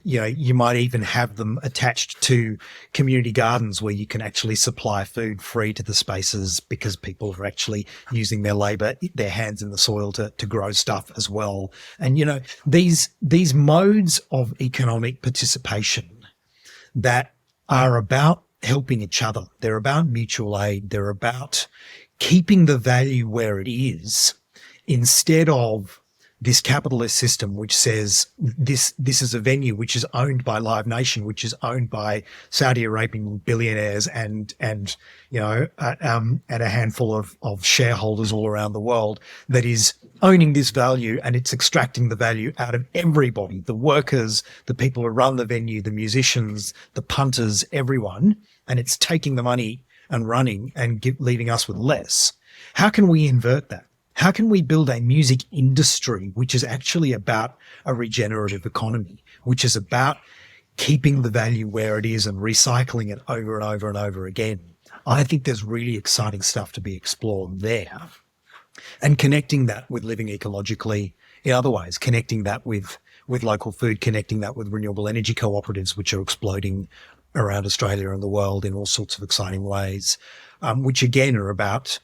you might even have them attached to community gardens where you can actually supply food free to the spaces because people are actually using their labor, their hands in the soil to grow stuff as well. And, these modes of economic participation that are about helping each other. They're about mutual aid. They're about keeping the value where it is instead of this capitalist system which says this is a venue which is owned by Live Nation, which is owned by Saudi Arabian billionaires and a handful of shareholders all around the world that is owning this value, and it's extracting the value out of everybody, the workers, the people who run the venue, the musicians, the punters, everyone, and it's taking the money and running and leaving us with less. How can we invert that? How can we build a music industry which is actually about a regenerative economy, which is about keeping the value where it is and recycling it over and over and over again? I think there's really exciting stuff to be explored there. And connecting that with living ecologically in other ways, connecting that with local food, connecting that with renewable energy cooperatives, which are exploding around Australia and the world in all sorts of exciting ways, which again are about,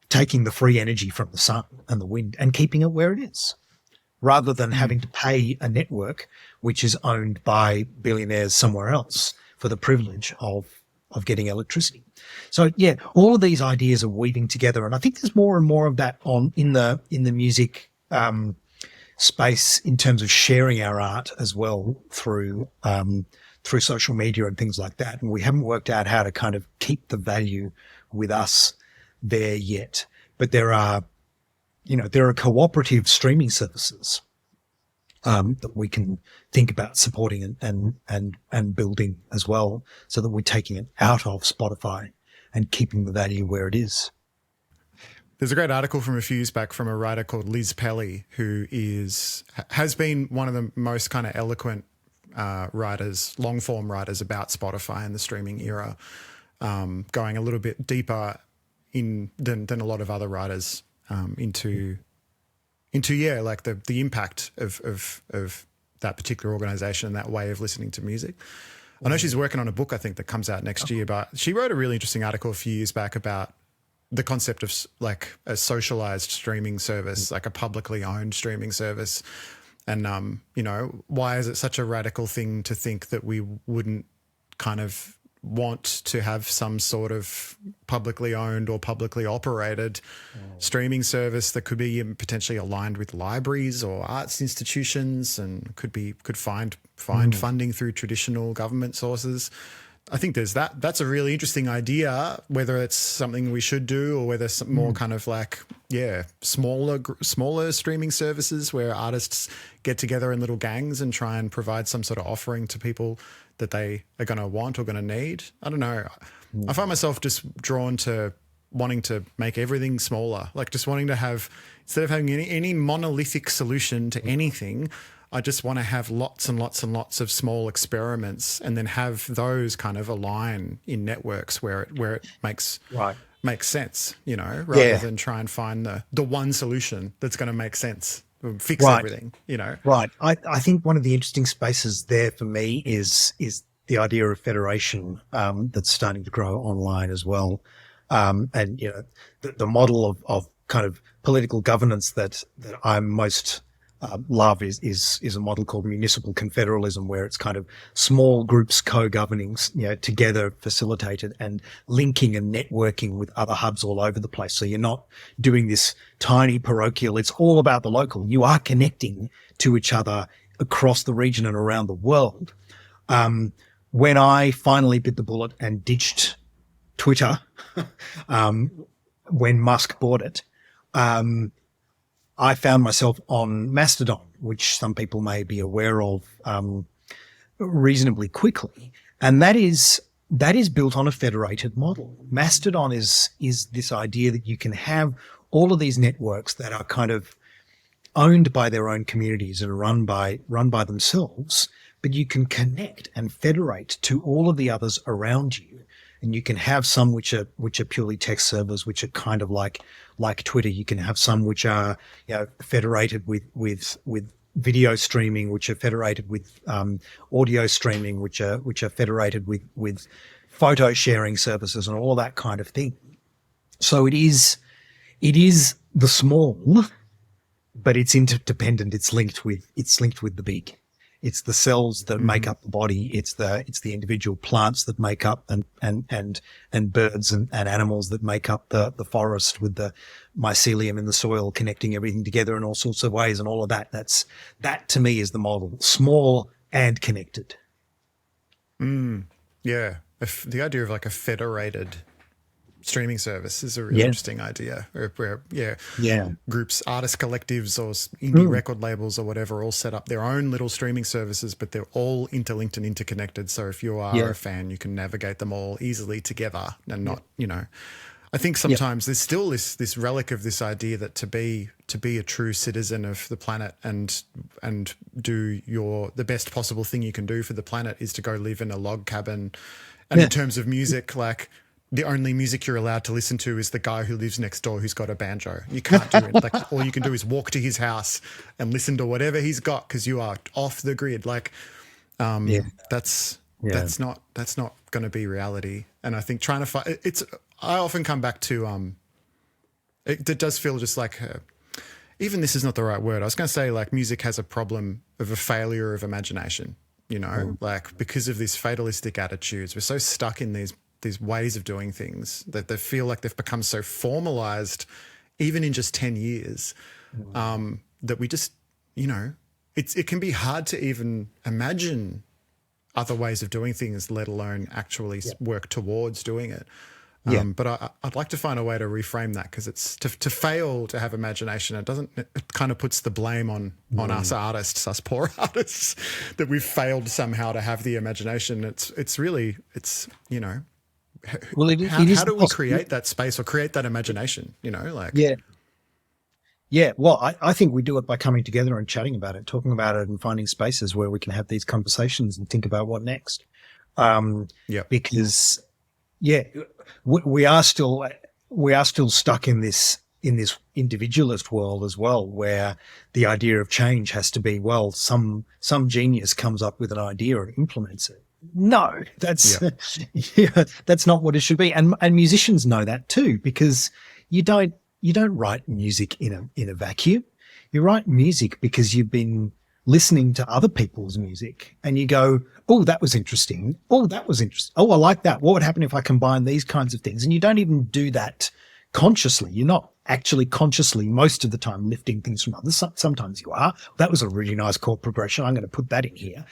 taking the free energy from the sun and the wind and keeping it where it is, rather than having to pay a network which is owned by billionaires somewhere else for the privilege of getting electricity. So yeah, all of these ideas are weaving together, and I think there's more and more of that in the music space in terms of sharing our art as well through social media and things like that. And we haven't worked out how to kind of keep the value with us there yet, but there are cooperative streaming services that we can think about supporting and building as well, so that we're taking it out of Spotify and keeping the value where it is. There's a great article from a few years back from a writer called Liz Pelly, who has been one of the most kind of eloquent writers, long form writers about Spotify and the streaming era, going a little bit deeper than a lot of other writers into like the impact of that particular organization and that way of listening to music. I know she's working on a book, I think, that comes out next year, but she wrote a really interesting article a few years back about the concept of like a socialized streaming service, like a publicly owned streaming service. And, why is it such a radical thing to think that we wouldn't kind of want to have some sort of publicly owned or publicly operated streaming service that could be potentially aligned with libraries or arts institutions and could find funding through traditional government sources. I think there's that's a really interesting idea, whether it's something we should do or whether some more kind of like, smaller streaming services where artists get together in little gangs and try and provide some sort of offering to people that they are going to want or going to need. I don't know. I find myself just drawn to wanting to make everything smaller, like just wanting to have, instead of having any monolithic solution to anything, I just want to have lots and lots and lots of small experiments and then have those kind of align in networks where it makes sense, rather than try and find the one solution that's going to make sense, fix everything, Right. I think one of the interesting spaces there for me is the idea of federation that's starting to grow online as well. And, the model of kind of political governance that I'm most love is a model called municipal confederalism, where it's kind of small groups co-governing, together, facilitated and linking and networking with other hubs all over the place. So you're not doing this tiny parochial. It's all about the local. You are connecting to each other across the region and around the world. When I finally bit the bullet and ditched Twitter, when Musk bought it, I found myself on Mastodon, which some people may be aware of reasonably quickly. And that is built on a federated model. Mastodon is this idea that you can have all of these networks that are kind of owned by their own communities and run by themselves, but you can connect and federate to all of the others around you. And you can have some which are purely text servers, which are kind of like Twitter. You can have some which are federated with video streaming, which are federated with audio streaming, which are federated with photo sharing services and all that kind of thing. So it is the small, but it's interdependent. It's linked with the big. It's the cells that make up the body. It's the individual plants that make up and birds and animals that make up the forest, with the mycelium in the soil connecting everything together in all sorts of ways, and all of that. That to me is the model: small and connected. Yeah. The idea of like a federated streaming service is a really interesting idea, where groups, artist collectives or indie record labels or whatever all set up their own little streaming services, but they're all interlinked and interconnected. So if you are a fan, you can navigate them all easily together and not, I think sometimes there's still this relic of this idea that to be a true citizen of the planet and do the best possible thing you can do for the planet is to go live in a log cabin. And in terms of music, like, the only music you're allowed to listen to is the guy who lives next door who's got a banjo. You can't do it. Like, all you can do is walk to his house and listen to whatever he's got because you are off the grid. Like, that's not going to be reality. And I think trying to find I often come back to it does feel just like even this is not the right word. I was going to say, like, music has a problem of a failure of imagination. Like, because of these fatalistic attitudes, we're so stuck in these ways of doing things that they feel like they've become so formalized, even in just 10 years, that we just, it can be hard to even imagine other ways of doing things, let alone actually work towards doing it. But I'd like to find a way to reframe that, because it's to fail to have imagination. It kind of puts the blame on us artists, us poor artists, that we've failed somehow to have the imagination. Well, how do we create that space or create that imagination? Well, I think we do it by coming together and chatting about it, talking about it, and finding spaces where we can have these conversations and think about what next. Because we are still stuck in this individualist world as well, where the idea of change has to be, well, some genius comes up with an idea and implements it. No, that's not what it should be. And musicians know that too, because you don't write music in a vacuum. You write music because you've been listening to other people's music and you go, oh, that was interesting. Oh, that was interesting. Oh, I like that. What would happen if I combine these kinds of things? And you don't even do that consciously. You're not actually consciously most of the time lifting things from others. Sometimes you are. That was a really nice chord progression. I'm going to put that in here.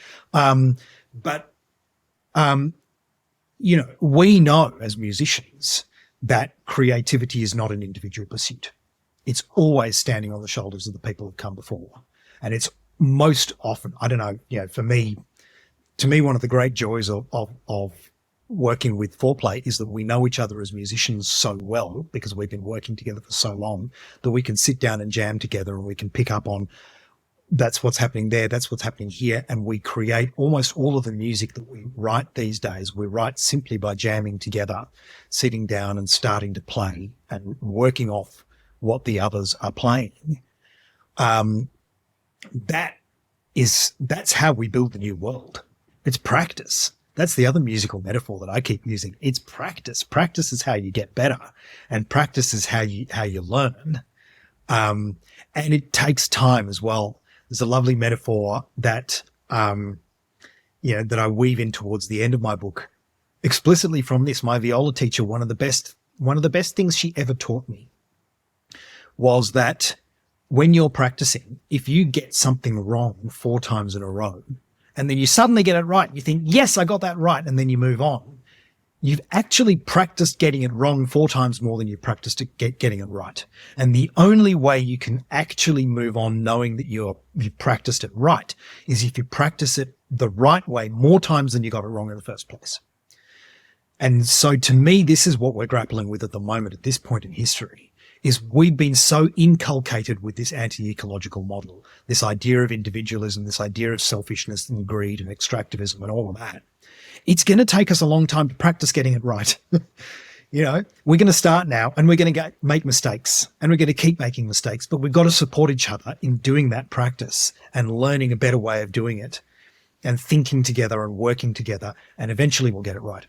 We know as musicians that creativity is not an individual pursuit. It's always standing on the shoulders of the people who've come before. And it's most often, I don't know, to me, one of the great joys of working with FourPlay is that we know each other as musicians so well, because we've been working together for so long, that we can sit down and jam together and we can pick up on that's what's happening there, that's what's happening here. And we create almost all of the music that we write these days. We write simply by jamming together, sitting down and starting to play and working off what the others are playing. That's how we build the new world. It's practice. That's the other musical metaphor that I keep using. It's practice. Practice is how you get better, and practice is how you learn. And it takes time as well. There's a lovely metaphor that that I weave in towards the end of my book, explicitly from this. My viola teacher, one of the best things she ever taught me was that when you're practicing, if you get something wrong 4 times in a row, and then you suddenly get it right, you think, yes, I got that right, and then you move on, you've actually practiced getting it wrong 4 times more than you practiced getting it right. And the only way you can actually move on knowing that you've practiced it right is if you practice it the right way more times than you got it wrong in the first place. And so to me, this is what we're grappling with at the moment, at this point in history, is we've been so inculcated with this anti-ecological model, this idea of individualism, this idea of selfishness and greed and extractivism and all of that. It's going to take us a long time to practice getting it right. You know, we're going to start now and we're going to make mistakes and we're going to keep making mistakes, but we've got to support each other in doing that practice and learning a better way of doing it and thinking together and working together, and eventually we'll get it right.